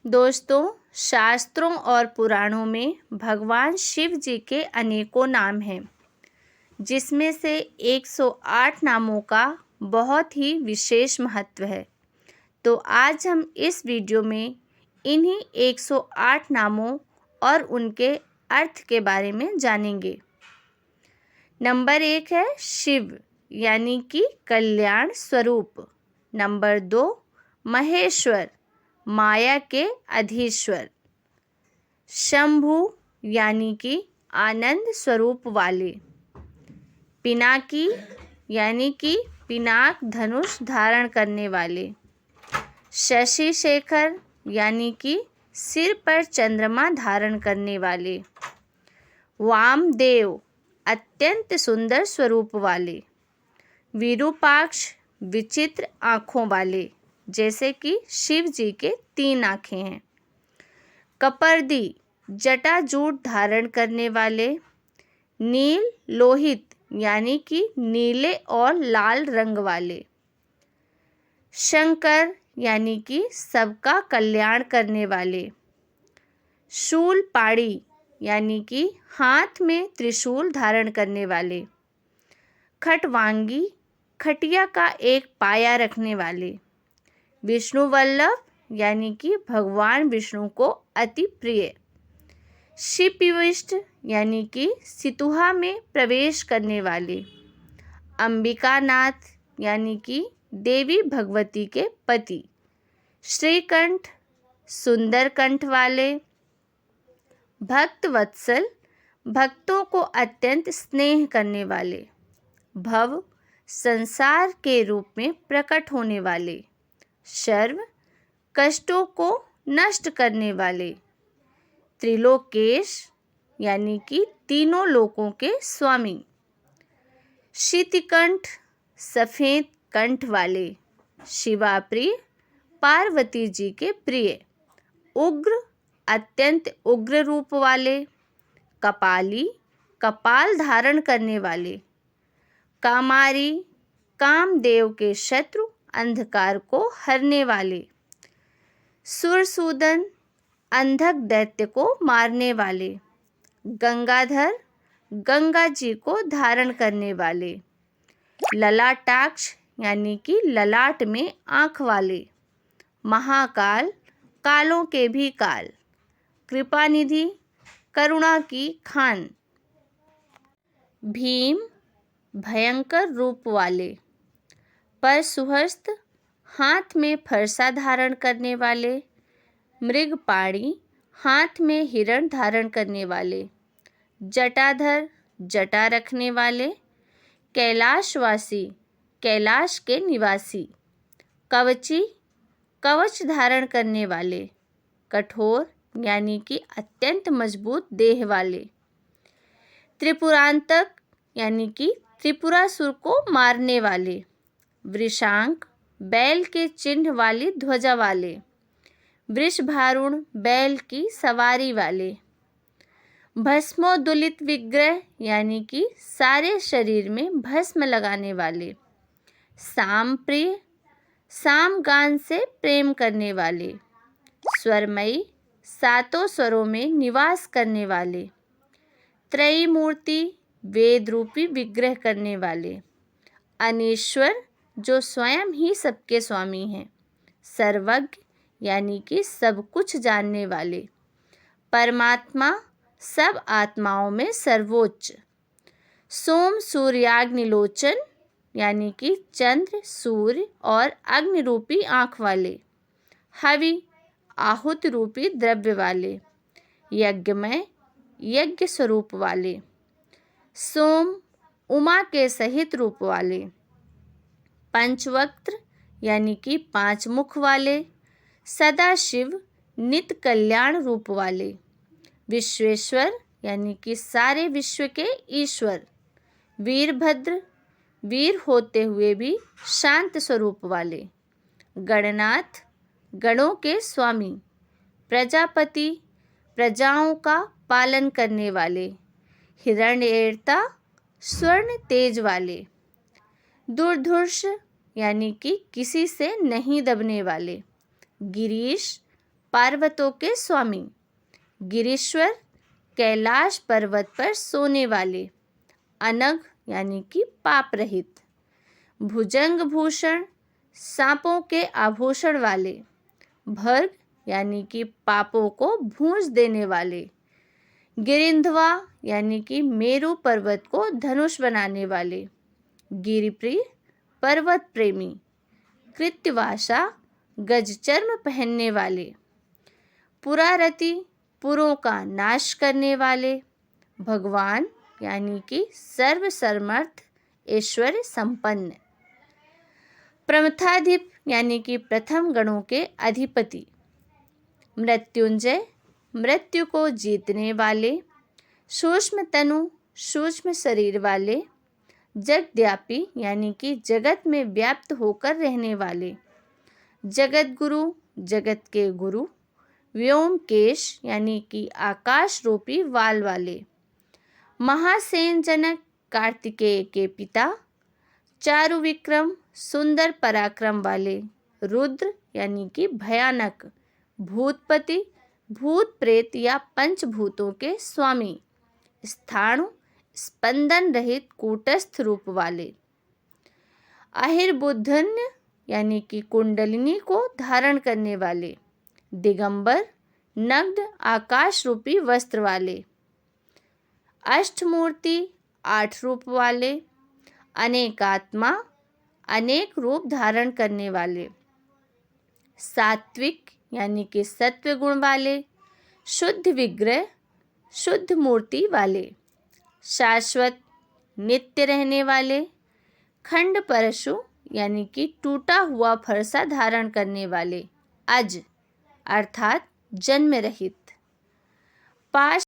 दोस्तों, शास्त्रों और पुराणों में भगवान शिव जी के अनेकों नाम हैं, जिसमें से 108 नामों का बहुत ही विशेष महत्व है। तो आज हम इस वीडियो में इन्हीं 108 नामों और उनके अर्थ के बारे में जानेंगे। नंबर 1 है शिव, यानी कि कल्याण स्वरूप। नंबर 2 महेश्वर, माया के अधीश्वर। शंभु, यानी कि आनंद स्वरूप वाले। पिनाकी, यानी कि पिनाक धनुष धारण करने वाले। शशि शेखर, यानी कि सिर पर चंद्रमा धारण करने वाले। वामदेव, अत्यंत सुंदर स्वरूप वाले। विरूपाक्ष, विचित्र आँखों वाले, जैसे कि शिव जी के 3 आँखें हैं। कपर्दी, जटाजूट धारण करने वाले। नील लोहित, यानी कि नीले और लाल रंग वाले। शंकर, यानी कि सबका कल्याण करने वाले। शूलपाणी, यानी कि हाथ में त्रिशूल धारण करने वाले। खटवांगी, खटिया का एक पाया रखने वाले। विष्णु वल्लभ, यानी कि भगवान विष्णु को अति प्रिय। शिपिविष्ट, यानी कि सितुहा में प्रवेश करने वाले। अंबिकानाथ, यानी कि देवी भगवती के पति। श्रीकंठ, सुंदर कंठ वाले। भक्त वत्सल, भक्तों को अत्यंत स्नेह करने वाले। भव, संसार के रूप में प्रकट होने वाले। शर्व, कष्टों को नष्ट करने वाले। त्रिलोकेश, यानी कि तीनों लोकों के स्वामी। शितिकंठ, सफेद कंठ वाले। शिवाप्रिय, पार्वती जी के प्रिय। उग्र, अत्यंत उग्र रूप वाले। कपाली, कपाल धारण करने वाले। कामारी, कामदेव के शत्रु अंधकार को हरने वाले। सुरसूदन, अंधक दैत्य को मारने वाले। गंगाधर, गंगा जी को धारण करने वाले। ललाटाक्ष, यानी कि ललाट में आँख वाले। महाकाल, कालों के भी काल। कृपानिधि, करुणा की खान। भीम, भयंकर रूप वाले। परशुहस्त, हाथ में फरसा धारण करने वाले। मृगपाणी, हाथ में हिरण धारण करने वाले। जटाधर, जटा रखने वाले। कैलाशवासी, कैलाश के निवासी। कवची, कवच धारण करने वाले। कठोर, यानी कि अत्यंत मजबूत देह वाले। त्रिपुरांतक, यानी कि त्रिपुरासुर को मारने वाले। वृषांक, बैल के चिन्ह वाली ध्वजा वाले। वृषभारुण, बैल की सवारी वाले। भस्मोद्दुलित विग्रह, यानी कि सारे शरीर में भस्म लगाने वाले। सामप्रिय, सामगान से प्रेम करने वाले। स्वरमयी, सातों स्वरों में निवास करने वाले। त्रयी मूर्ति, वेद रूपी विग्रह करने वाले। अनीश्वर, जो स्वयं ही सबके स्वामी हैं। सर्वज्ञ, यानी कि सब कुछ जानने वाले। परमात्मा, सब आत्माओं में सर्वोच्च। सोम सूर्याग्निलोचन, यानी कि चंद्र, सूर्य और अग्नि रूपी आँख वाले। हवि, आहुति रूपी द्रव्य वाले। यज्ञमय, यज्ञ स्वरूप वाले। सोम, उमा के सहित रूप वाले। पंचवक्त्र, यानी कि 5 मुख वाले। सदाशिव, नित्य कल्याण रूप वाले। विश्वेश्वर, यानी कि सारे विश्व के ईश्वर। वीरभद्र, वीर होते हुए भी शांत स्वरूप वाले। गणनाथ, गणों के स्वामी। प्रजापति, प्रजाओं का पालन करने वाले। हिरण्येता, स्वर्ण तेज वाले। दुर्धुष, यानी कि किसी से नहीं दबने वाले। गिरीश, पर्वतों के स्वामी। गिरीश्वर, कैलाश पर्वत पर सोने वाले। अनग यानी कि पाप रहित। भुजंग भूषण, सांपों के आभूषण वाले। भर्ग यानी कि पापों को भूंज देने वाले। गिरिंधवा यानी कि मेरु पर्वत को धनुष बनाने वाले। गिरिप्रिय, पर्वत प्रेमी। कृत्यवासा, गजचर्म पहनने वाले। पुरारति, पुरों का नाश करने वाले। भगवान यानी कि सर्वसमर्थ, ऐश्वर्य संपन्न। प्रमथाधिप यानी कि प्रथम गणों के अधिपति। मृत्युंजय, मृत्यु को जीतने वाले। सूक्ष्म तनु, सूक्ष्म शरीर वाले। जगद्व्यापी यानी कि जगत में व्याप्त होकर रहने वाले। जगत गुरु, जगत के गुरु। व्योमकेश यानी कि आकाश रूपी वाल वाले। महासेन जनक, कार्तिकेय के पिता। चारु विक्रम, सुंदर पराक्रम वाले। रुद्र यानी कि भयानक। भूतपति, भूत प्रेत या पंचभूतों के स्वामी। स्थाणु, स्पंदन रहित कूटस्थ रूप वाले। अहिर्बुद्धन्य यानी कि कुंडलिनी को धारण करने वाले। दिगंबर, नग्न आकाश रूपी वस्त्र वाले। अष्टमूर्ति, 8 रूप वाले। अनेकात्मा, अनेक रूप धारण करने वाले। सात्विक यानी कि सत्व गुण वाले। शुद्ध विग्रह, शुद्ध मूर्ति वाले। शाश्वत, नित्य रहने वाले। खंड परशु यानी कि टूटा हुआ फरसा धारण करने वाले। अज अर्थात जन्म रहित। पाश